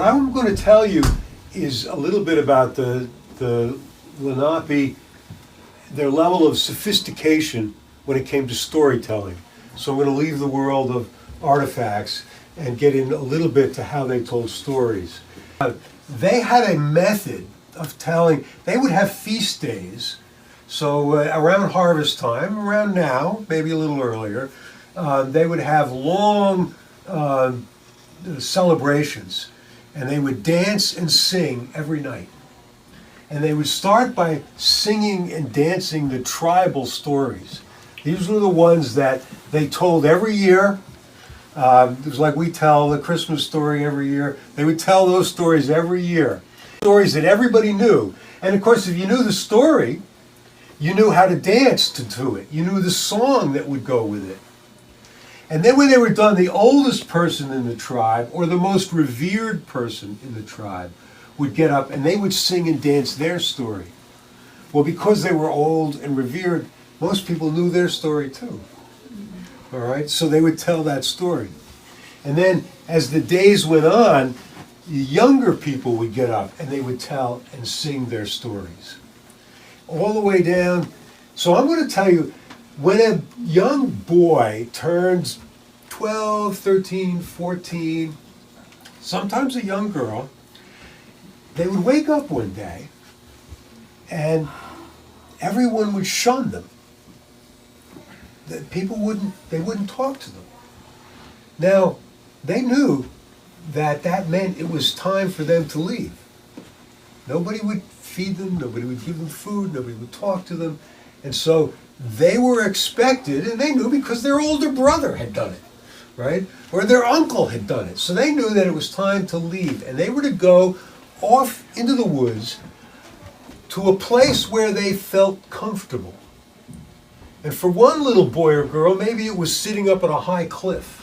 what I'm going to tell you is a little bit about the Lenape, their level of sophistication when it came to storytelling. So I'm going to leave the world of artifacts and get in a little bit to how they told stories. They had a method of telling. They would have feast days. So around harvest time, around now, maybe a little earlier, they would have long celebrations, and they would dance and sing every night. And they would start by singing and dancing the tribal stories. These were the ones that they told every year. It was like we tell the Christmas story every year. They would tell those stories every year. Stories that everybody knew. And of course, if you knew the story, you knew how to dance to it. You knew the song that would go with it. And then when they were done, the oldest person in the tribe, or the most revered person in the tribe, would get up and they would sing and dance their story. Well, because they were old and revered, most people knew their story too. All right, so they would tell that story. And then as the days went on, the younger people would get up and they would tell and sing their stories. All the way down. So I'm going to tell you, when a young boy turns 12, 13, 14, sometimes a young girl, they would wake up one day and everyone would shun them. People wouldn't talk to them. Now, they knew that meant it was time for them to leave. Nobody would feed them, nobody would give them food, nobody would talk to them. And so they were expected, and they knew because their older brother had done it, right? Or their uncle had done it. So they knew that it was time to leave. And they were to go off into the woods to a place where they felt comfortable. And for one little boy or girl, maybe it was sitting up on a high cliff.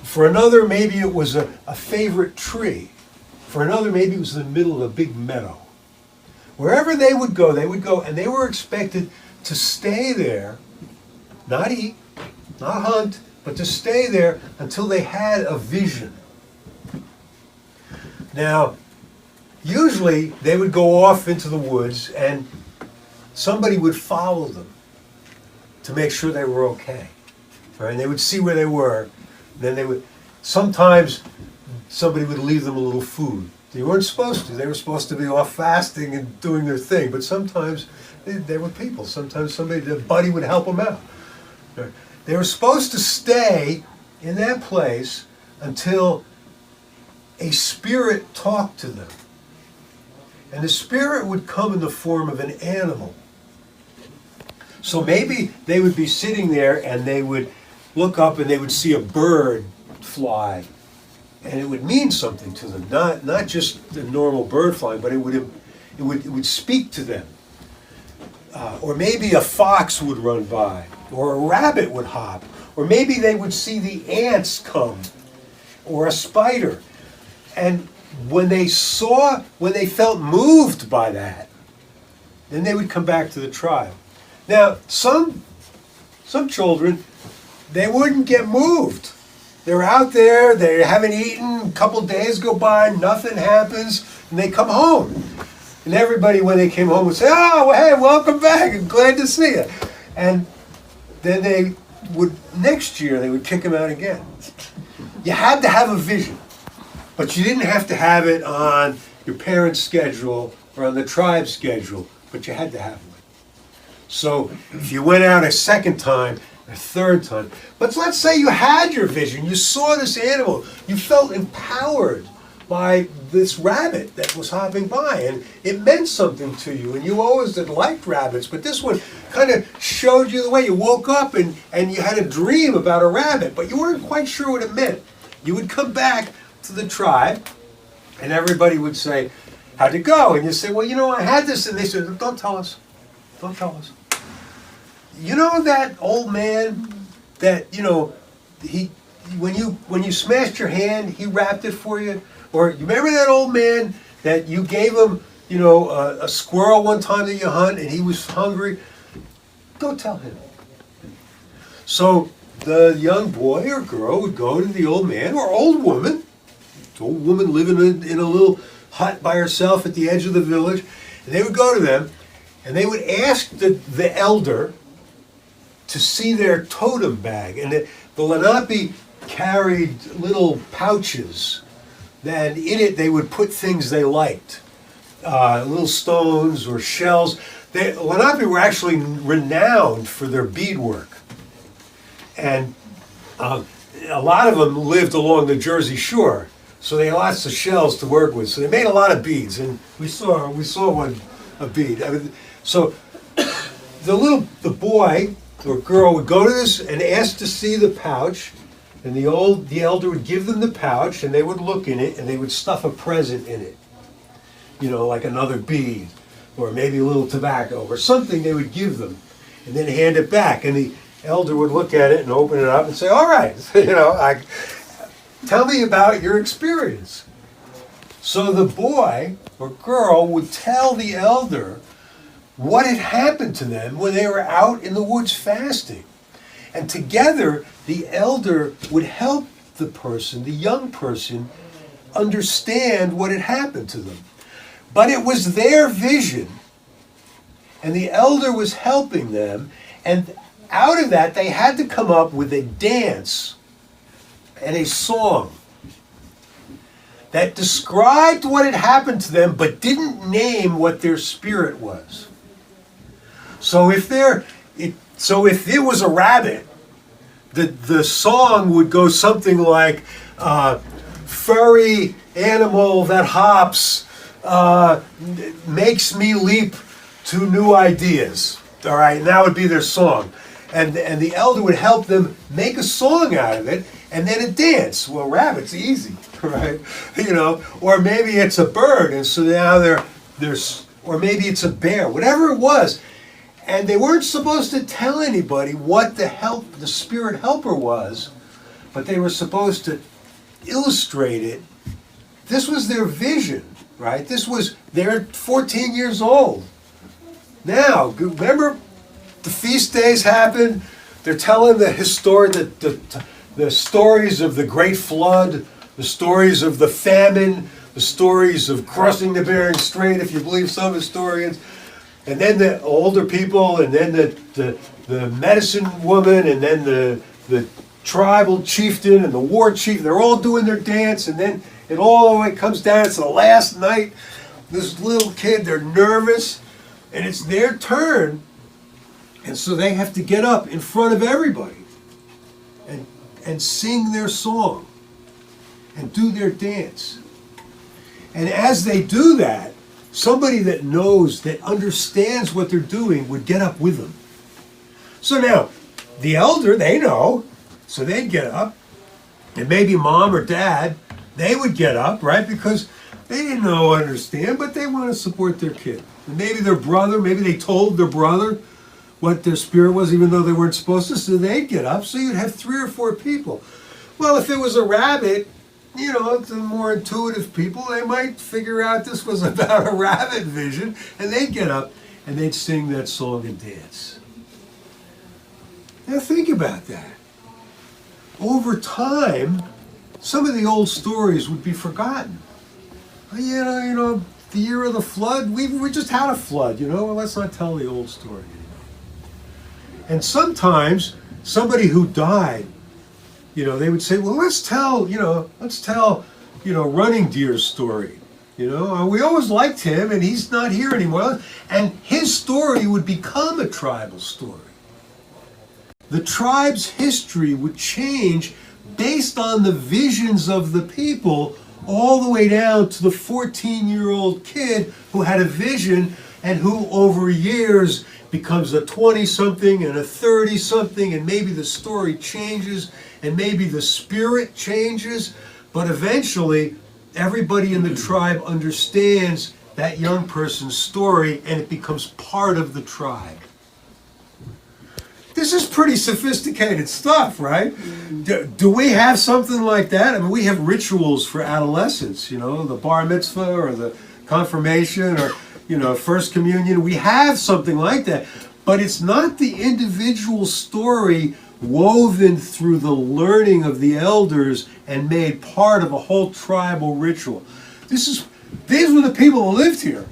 For another, maybe it was a favorite tree. For another, maybe it was in the middle of a big meadow. Wherever they would go, and they were expected to stay there, not eat, not hunt, but to stay there until they had a vision. Now, usually they would go off into the woods and somebody would follow them to make sure they were okay. Right? And they would see where they were. Then they would, sometimes somebody would leave them a little food. They weren't supposed to. They were supposed to be off fasting and doing their thing. But sometimes they were people. Sometimes their buddy would help them out. They were supposed to stay in that place until a spirit talked to them. And the spirit would come in the form of an animal. So maybe they would be sitting there and they would look up and they would see a bird fly. And it would mean something to them, not just the normal bird flying, but it would speak to them. Or maybe a fox would run by, or a rabbit would hop, or maybe they would see the ants come, or a spider. And when they felt moved by that, then they would come back to the tribe. Now, some children, they wouldn't get moved. They're out there, they haven't eaten, a couple days go by, nothing happens, and they come home. And everybody, when they came home, would say, "Oh, well, hey, welcome back, I'm glad to see you." And then next year, they would kick them out again. You had to have a vision, but you didn't have to have it on your parents' schedule or on the tribe's schedule, but you had to have one. So if you went out a second time, a third time, but let's say you had your vision, you saw this animal, you felt empowered by this rabbit that was hopping by, and it meant something to you, and you always had liked rabbits, but this one kind of showed you the way. You woke up and you had a dream about a rabbit, but you weren't quite sure what it meant. You would come back to the tribe, and everybody would say, "How'd it go?" And you say, "Well, I had this," and they said, "Don't tell us. Don't tell us. You know that old man that, when you smashed your hand, he wrapped it for you? Or you remember that old man that you gave him, a squirrel one time that you hunt and he was hungry? Go tell him." So the young boy or girl would go to the old man or old woman, old woman living in a little hut by herself at the edge of the village. And they would go to them, and they would ask the elder to see their totem bag. And the Lenape carried little pouches, and in it they would put things they liked, little stones or shells. The Lenape were actually renowned for their beadwork. And a lot of them lived along the Jersey Shore, so they had lots of shells to work with. So they made a lot of beads, and we saw one a bead. I mean, so the boy or girl would go to this and ask to see the pouch, and the elder would give them the pouch, and they would look in it, and they would stuff a present in it, like another bead, or maybe a little tobacco, or something they would give them, and then hand it back, and the elder would look at it and open it up and say, all right, tell me about your experience. So the boy or girl would tell the elder what had happened to them when they were out in the woods fasting. And together, the elder would help the young person, understand what had happened to them. But it was their vision, and the elder was helping them, and out of that, they had to come up with a dance and a song that described what had happened to them, but didn't name what their spirit was. So if there was a rabbit, the song would go something like, furry animal that hops, makes me leap to new ideas. All right, and that would be their song. And the elder would help them make a song out of it, and then a dance. Well, rabbit's easy, right? Or maybe it's a bird, and so now there's, or maybe it's a bear, whatever it was. And they weren't supposed to tell anybody what the spirit helper was, but they were supposed to illustrate it. This was their vision, right? They're 14 years old. Now, remember, the feast days happen. They're telling the stories of the Great Flood, the stories of the famine, the stories of crossing the Bering Strait, if you believe some historians. And then the older people, and then the medicine woman, and then the tribal chieftain and the war chief. They're all doing their dance, and then it all the way comes down. It's the last night. This little kid, they're nervous, and it's their turn. And so they have to get up in front of everybody and sing their song and do their dance. And as they do that, somebody that knows, that understands what they're doing would get up with them. So now, the elder, they know, so they'd get up, and maybe mom or dad, they would get up, right? Because they didn't know or understand, but they want to support their kid. And maybe their brother, maybe they told their brother what their spirit was, even though they weren't supposed to, so they'd get up. So you'd have 3 or 4 people. Well, if it was a rabbit, the more intuitive people, they might figure out this was about a rabbit vision, and they'd get up and they'd sing that song and dance. Now think about that. Over time, some of the old stories would be forgotten. The year of the flood, we just had a flood, well, let's not tell the old story anymore. And sometimes somebody who died, they would say, well, let's tell Running Deer's story. We always liked him, and he's not here anymore. And his story would become a tribal story. The tribe's history would change based on the visions of the people, all the way down to the 14-year-old kid who had a vision and who over years becomes a 20-something and a 30-something, and maybe the story changes and maybe the spirit changes, but eventually everybody in the tribe understands that young person's story and it becomes part of the tribe. This is pretty sophisticated stuff, right? Do we have something like that? I mean, we have rituals for adolescents, the bar mitzvah or the confirmation or, first communion. We have something like that, but it's not the individual story woven through the learning of the elders and made part of a whole tribal ritual. These were the people that lived here.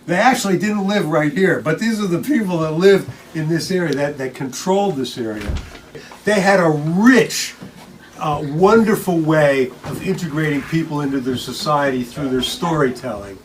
They actually didn't live right here, but these are the people that lived in this area, that controlled this area. They had a rich, wonderful way of integrating people into their society through their storytelling.